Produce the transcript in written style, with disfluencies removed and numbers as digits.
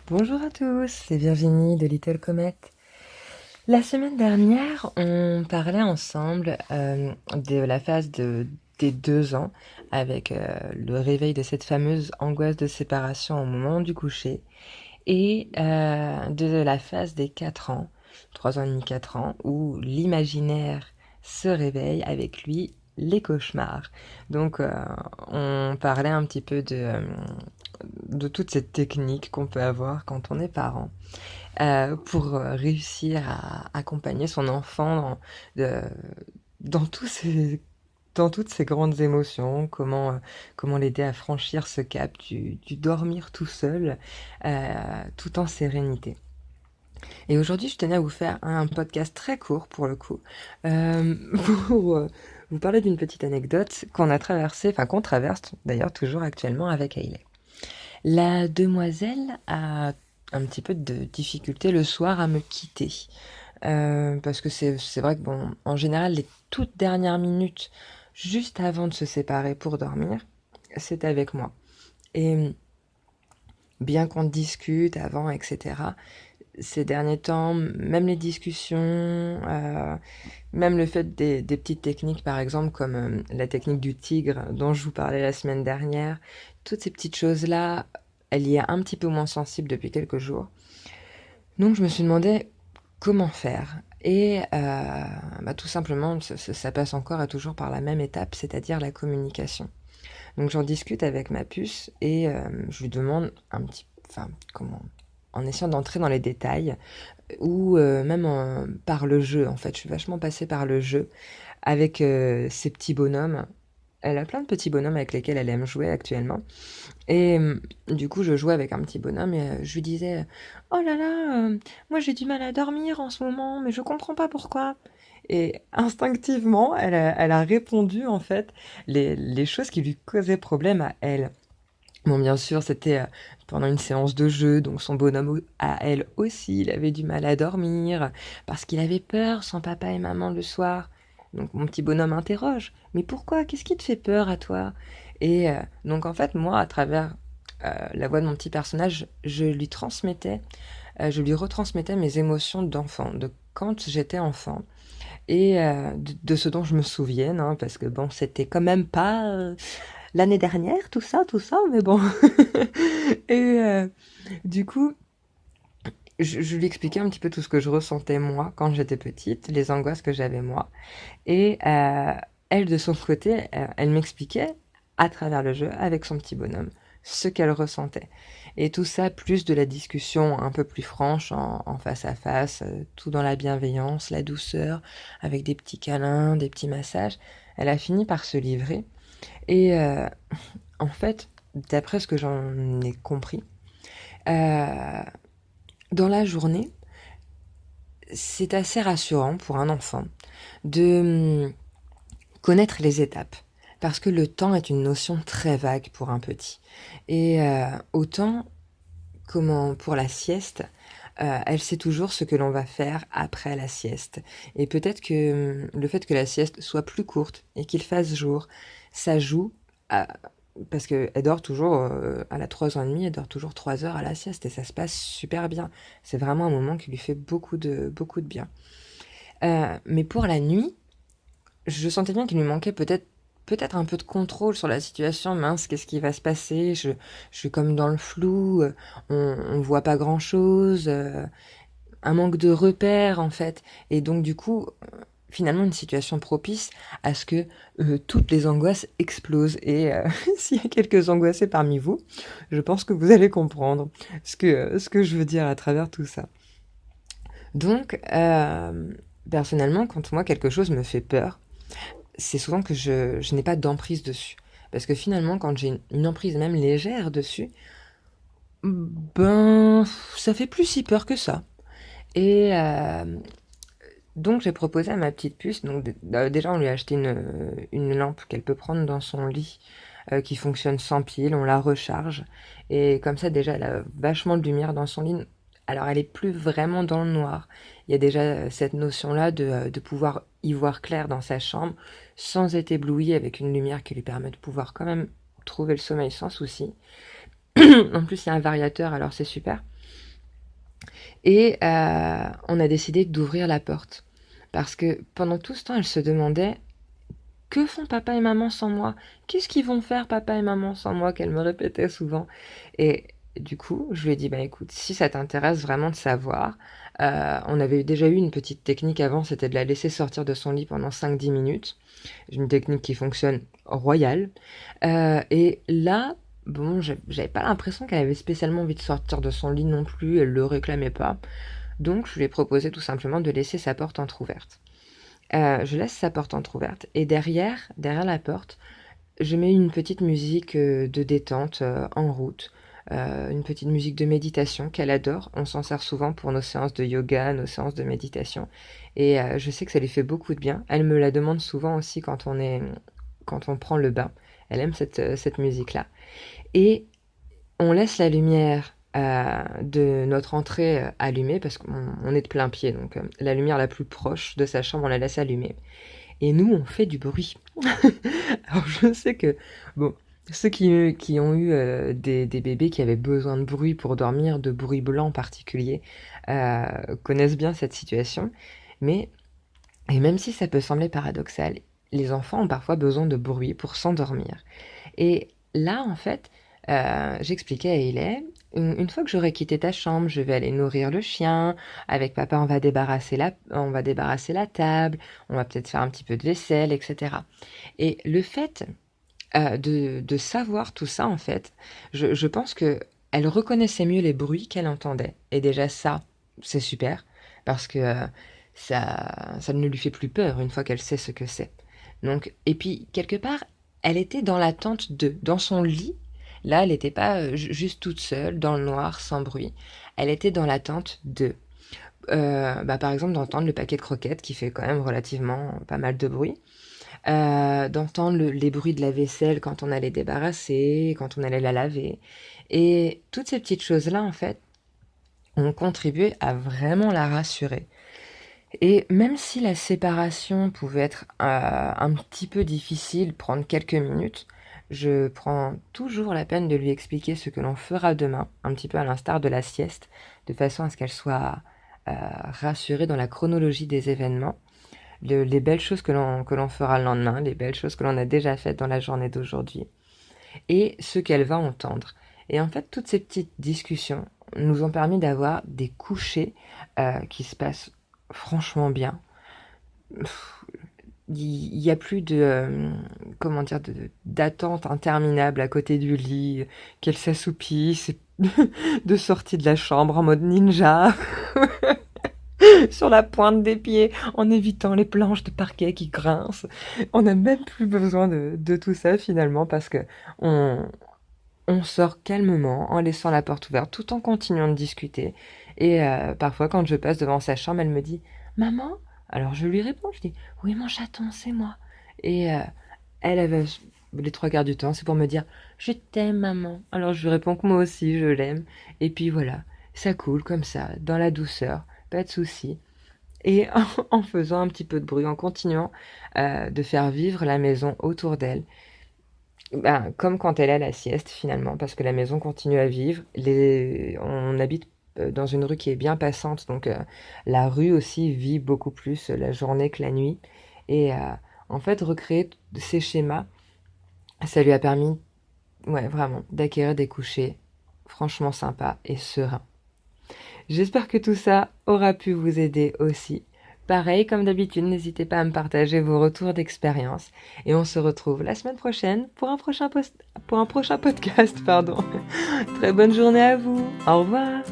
Bonjour à tous, c'est Virginie de Little Comet. La semaine dernière, on parlait ensemble de la des 2 ans avec le réveil de cette fameuse angoisse de séparation au moment du coucher et de la phase des 4 ans, 3 ans et demi, 4 ans, où l'imaginaire se réveille avec lui les cauchemars. Donc on parlait un petit peu de toute cette technique qu'on peut avoir quand on est parent pour réussir à accompagner son enfant de- dans tous dans toutes ces grandes émotions, comment l'aider à franchir ce cap du dormir tout seul, tout en sérénité. Et aujourd'hui, je tenais à vous faire un podcast très court pour le coup, euh, pour vous parler d'une petite anecdote qu'on a traversée, enfin qu'on traverse d'ailleurs toujours actuellement avec Hailey. La demoiselle a un petit peu de difficulté le soir à me quitter. Parce que c'est vrai que bon, en général, les toutes dernières minutes, juste avant de se séparer pour dormir, c'est avec moi. Et bien qu'on discute avant, etc., ces derniers temps, même les discussions, même le fait des petites techniques, par exemple, comme la technique du tigre dont je vous parlais la semaine dernière, toutes ces petites choses-là, elle y est un petit peu moins sensible depuis quelques jours. Donc je me suis demandé comment faire. Et tout simplement, ça passe encore et toujours par la même étape, c'est-à-dire la communication. Donc j'en discute avec ma puce et je lui demande enfin comment, en essayant d'entrer dans les détails ou même par le jeu. En fait, je suis vachement passée par le jeu avec ces petits bonhommes. Elle a plein de petits bonhommes avec lesquels elle aime jouer actuellement. Et du coup, je jouais avec un petit bonhomme et je lui disais: «Oh là là, moi j'ai du mal à dormir en ce moment, mais je comprends pas pourquoi». Et instinctivement, elle a répondu en fait les choses qui lui causaient problème à elle. Bon, bien sûr, c'était pendant une séance de jeu, donc son bonhomme à elle aussi, il avait du mal à dormir parce qu'il avait peur sans papa et maman le soir. Donc mon petit bonhomme interroge: «Mais pourquoi? Qu'est-ce qui te fait peur à toi?» Et donc en fait, moi, à travers la voix de mon petit personnage, je lui retransmettais mes émotions d'enfant, de quand j'étais enfant et de ce dont je me souvienne, hein, parce que bon, c'était quand même pas l'année dernière, tout ça, mais bon. Et du coup, je lui expliquais un petit peu tout ce que je ressentais moi quand j'étais petite, les angoisses que j'avais moi. Et elle, de son côté, elle m'expliquait à travers le jeu, avec son petit bonhomme, ce qu'elle ressentait. Et tout ça, plus de la discussion un peu plus franche, en face à face, tout dans la bienveillance, la douceur, avec des petits câlins, des petits massages. Elle a fini par se livrer. Et en fait, d'après ce que j'en ai compris, euh, dans la journée, c'est assez rassurant pour un enfant de connaître les étapes. Parce que le temps est une notion très vague pour un petit. Et autant, comment pour la sieste, elle sait toujours ce que l'on va faire après la sieste. Et peut-être que le fait que la sieste soit plus courte et qu'il fasse jour, ça joue à, parce qu'elle dort toujours à la 3 ans et demi, elle dort toujours 3 heures à la sieste et ça se passe super bien. C'est vraiment un moment qui lui fait beaucoup de bien. Mais pour la nuit, je sentais bien qu'il lui manquait peut-être un peu de contrôle sur la situation. Mince, qu'est-ce qui va se passer? Je suis comme dans le flou, on voit pas grand-chose, un manque de repères en fait. Et donc du coup, finalement une situation propice à ce que toutes les angoisses explosent. Et s'il y a quelques angoissés parmi vous, je pense que vous allez comprendre ce que je veux dire à travers tout ça. Donc, personnellement, quand moi quelque chose me fait peur, c'est souvent que je n'ai pas d'emprise dessus. Parce que finalement, quand j'ai une emprise même légère dessus, ben, ça fait plus si peur que ça. Et donc j'ai proposé à ma petite puce, donc déjà on lui a acheté une lampe qu'elle peut prendre dans son lit, qui fonctionne sans pile, on la recharge, et comme ça déjà elle a vachement de lumière dans son lit. Alors elle est plus vraiment dans le noir. Il y a déjà cette notion-là de pouvoir y voir clair dans sa chambre, sans être ébloui avec une lumière qui lui permet de pouvoir quand même trouver le sommeil sans souci. En plus il y a un variateur, alors c'est super. Et on a décidé d'ouvrir la porte. Parce que pendant tout ce temps, elle se demandait: que font papa et maman sans moi? Qu'est-ce qu'ils vont faire papa et maman sans moi? Qu'elle me répétait souvent. Et du coup, je lui ai dit: bah écoute, si ça t'intéresse vraiment de savoir, on avait déjà eu une petite technique avant, c'était de la laisser sortir de son lit pendant 5-10 minutes. Une technique qui fonctionne royal. Et là, bon, j'avais pas l'impression qu'elle avait spécialement envie de sortir de son lit non plus, elle le réclamait pas. Donc je lui ai proposé tout simplement de laisser sa porte entrouverte. Je laisse sa porte entrouverte et derrière la porte, je mets une petite musique de détente en route, une petite musique de méditation qu'elle adore. On s'en sert souvent pour nos séances de yoga, nos séances de méditation. Et je sais que ça lui fait beaucoup de bien. Elle me la demande souvent aussi quand on prend le bain. Elle aime cette musique-là. Et on laisse la lumière de notre entrée allumée parce qu'on est de plein pied. Donc la lumière la plus proche de sa chambre, on la laisse allumée. Et nous, on fait du bruit. Alors je sais que, bon, ceux qui ont eu des bébés qui avaient besoin de bruit pour dormir, de bruit blanc en particulier, connaissent bien cette situation. Mais, et même si ça peut sembler paradoxal, les enfants ont parfois besoin de bruit pour s'endormir. Et là, en fait, j'expliquais à Hélène, une fois que j'aurai quitté ta chambre, je vais aller nourrir le chien. Avec papa, on va débarrasser la table. On va peut-être faire un petit peu de vaisselle, etc. Et le fait de savoir tout ça, en fait, je pense que elle reconnaissait mieux les bruits qu'elle entendait. Et déjà ça, c'est super, parce que ça ne lui fait plus peur une fois qu'elle sait ce que c'est. Donc, et puis, quelque part, elle était dans l'attente dans son lit. Là, elle n'était pas juste toute seule, dans le noir, sans bruit. Elle était dans l'attente bah, par exemple, d'entendre le paquet de croquettes qui fait quand même relativement pas mal de bruit. D'entendre les bruits de la vaisselle quand on allait débarrasser, quand on allait la laver. Et toutes ces petites choses-là, en fait, ont contribué à vraiment la rassurer. Et même si la séparation pouvait être un petit peu difficile, prendre quelques minutes, je prends toujours la peine de lui expliquer ce que l'on fera demain, un petit peu à l'instar de la sieste, de façon à ce qu'elle soit rassurée dans la chronologie des événements, les belles choses que l'on fera le lendemain, les belles choses que l'on a déjà faites dans la journée d'aujourd'hui, et ce qu'elle va entendre. Et en fait, toutes ces petites discussions nous ont permis d'avoir des couchers qui se passent franchement bien. Il y a plus de comment dire d'attente interminable à côté du lit, qu'elle s'assoupisse, de sortie de la chambre en mode ninja, sur la pointe des pieds, en évitant les planches de parquet qui grincent. On n'a même plus besoin de tout ça finalement parce que on, on sort calmement en laissant la porte ouverte tout en continuant de discuter. Et parfois quand je passe devant sa chambre, elle me dit: «Maman?» Alors je lui réponds, je dis: «Oui mon chaton, c'est moi.» Et elle avait les trois quarts du temps, c'est pour me dire: «Je t'aime maman.» Alors je lui réponds que moi aussi je l'aime. Et puis voilà, ça coule comme ça, dans la douceur, pas de souci. Et en faisant un petit peu de bruit, en continuant de faire vivre la maison autour d'elle. Ben, comme quand elle est à la sieste finalement, parce que la maison continue à vivre. On habite dans une rue qui est bien passante, donc la rue aussi vit beaucoup plus la journée que la nuit. Et en fait, recréer ces schémas, ça lui a permis, ouais, vraiment, d'acquérir des couchers franchement sympas et sereins. J'espère que tout ça aura pu vous aider aussi. Pareil, comme d'habitude, n'hésitez pas à me partager vos retours d'expérience. Et on se retrouve la semaine prochaine pour un prochain podcast. Pardon. Très bonne journée à vous. Au revoir.